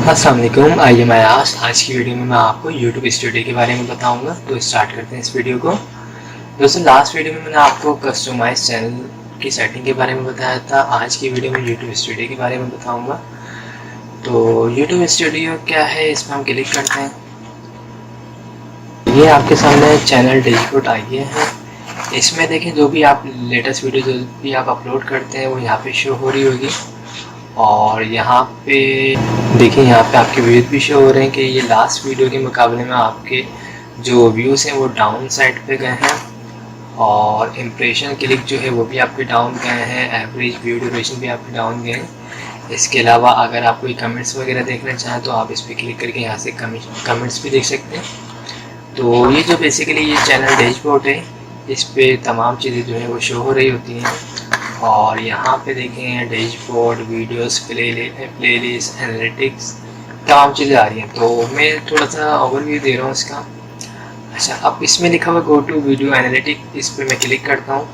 अस्सलाम वालेकुम। आइए मैं आज की वीडियो में मैं आपको YouTube स्टूडियो के बारे में बताऊंगा। तो स्टार्ट करते हैं इस वीडियो को। दोस्तों, लास्ट वीडियो में मैंने आपको कस्टमाइज चैनल की सेटिंग के बारे में बताया था। आज की वीडियो में YouTube स्टूडियो के बारे में बताऊंगा। तो YouTube स्टूडियो क्या है, इसमें हम क्लिक करते हैं। ये आपके सामने चैनल डैशबोर्ड आ गया है। इसमें देखें, जो भी आप लेटेस्ट वीडियो जो भी आप अपलोड करते हैं वो यहाँ पे शो हो रही होगी। और यहाँ पे देखिए, यहाँ पे आपके व्यूज़ भी शो हो रहे हैं कि ये लास्ट वीडियो के मुकाबले में आपके जो व्यूज़ हैं वो डाउन साइड पे गए हैं। और इम्प्रेशन क्लिक जो है वो भी आपके डाउन गए हैं। एवरेज व्यू ड्यूरेशन भी आपके डाउन गए हैं। इसके अलावा अगर आप कोई कमेंट्स वगैरह देखना चाहें तो आप इस पर क्लिक करके यहाँ से कमेंट्स भी देख सकते हैं। तो ये जो बेसिकली ये चैनल डैशबोर्ड है, इस पे तमाम चीज़ें जो है वो शो हो रही होती हैं। और यहाँ पे देखें डैशबोर्ड, वीडियोस, प्लेलिस्ट, एनालिटिक्स, तमाम चीज़ें आ रही हैं। तो मैं थोड़ा सा ओवरव्यू दे रहा हूँ इसका। अच्छा, अब इसमें लिखा हुआ गो टू वीडियो एनालिटिक, इस पर मैं क्लिक करता हूँ।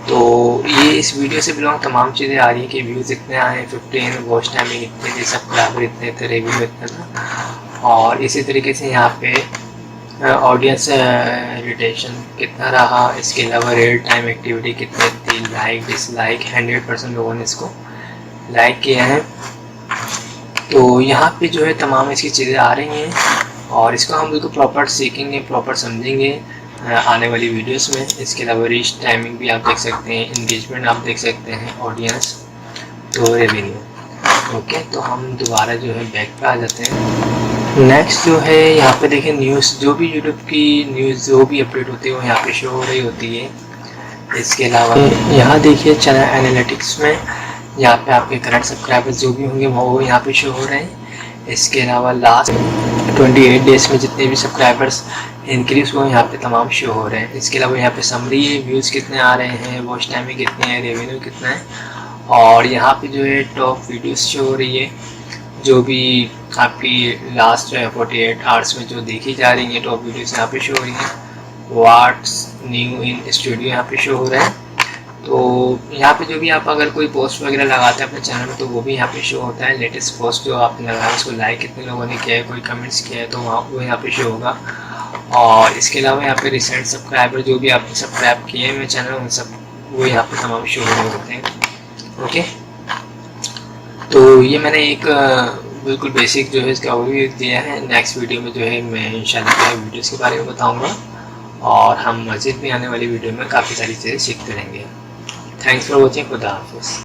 तो ये इस वीडियो से बिलोंग तमाम चीज़ें आ रही हैं कि व्यूज़ इतने आए, 15, वॉच टाइमिंग इतने थे, सब्सक्राइबर इतने थे, रेवेन्यू इतना था। और इसी तरीके से यहाँ पे ऑडियंस रिटेंशन कितना रहा, इसके अलावा रियल टाइम एक्टिविटी कितनी थी, लाइक डिसलाइक, 100% लोगों ने इसको लाइक किया है। तो यहाँ पे जो है तमाम इसकी चीज़ें आ रही हैं और इसको हम बिल्कुल प्रॉपर सीखेंगे, प्रॉपर समझेंगे आने वाली वीडियोस में। इसके अलावा रीच टाइमिंग भी आप देख सकते हैं, इंगेजमेंट आप देख सकते हैं, ऑडियंस, तो रेवेन्यू। ओके, तो हम दोबारा जो है बैक पे आ जाते हैं। नेक्स्ट जो है यहाँ पे देखें न्यूज़, जो भी यूट्यूब की न्यूज़ जो भी अपडेट होती है वो यहाँ पे शो हो रही होती है। इसके अलावा यहाँ देखिए चैनल एनालिटिक्स में यहाँ पे आपके करंट सब्सक्राइबर्स जो भी होंगे वो यहाँ पे शो हो रहे हैं। इसके अलावा लास्ट 28 डेज़ में जितने भी सब्सक्राइबर्स इंक्रीज़ हुए यहाँ पे तमाम शो हो रहे हैं। इसके अलावा यहाँ पे समरी है, व्यूज़ कितने आ रहे हैं, वॉच टाइमिंग कितने हैं, रेवेन्यू कितना है। और यहाँ पे जो है टॉप वीडियोस शो हो रही है, जो भी आपकी लास्ट 48 आवर्स में जो देखी जा रही है टॉप वीडियोस यहाँ पे शो हो रही हैं। व्हाट्स न्यू इन स्टूडियो यहाँ पे शो हो रहा है। तो यहाँ पे जो भी आप अगर कोई पोस्ट वगैरह लगाते हैं अपने चैनल में तो वो भी यहाँ पे शो होता है। लेटेस्ट पोस्ट जो आपने लगाया उसको लाइक कितने लोगों ने किया है, कोई कमेंट्स किया है, तो वहाँ वो यहाँ पे शो होगा। और इसके अलावा यहाँ पे रिसेंट सब्सक्राइबर जो भी आपने सब्सक्राइब किए हैं मेरे चैनल, उन सब वो यहाँ पे तमाम शो हो रहे होते हैं। ओके, तो ये मैंने एक बिल्कुल बेसिक जो है इसका ओवरव्यू दिया है। नेक्स्ट वीडियो में जो है मैं इंशाल्लाह वीडियोज़ के बारे में बताऊँगा और हम मज़ीद भी आने वाली वीडियो में काफ़ी सारी चीज़ें सीखते रहेंगे। Thanks for watching. खुदा हाफिज़।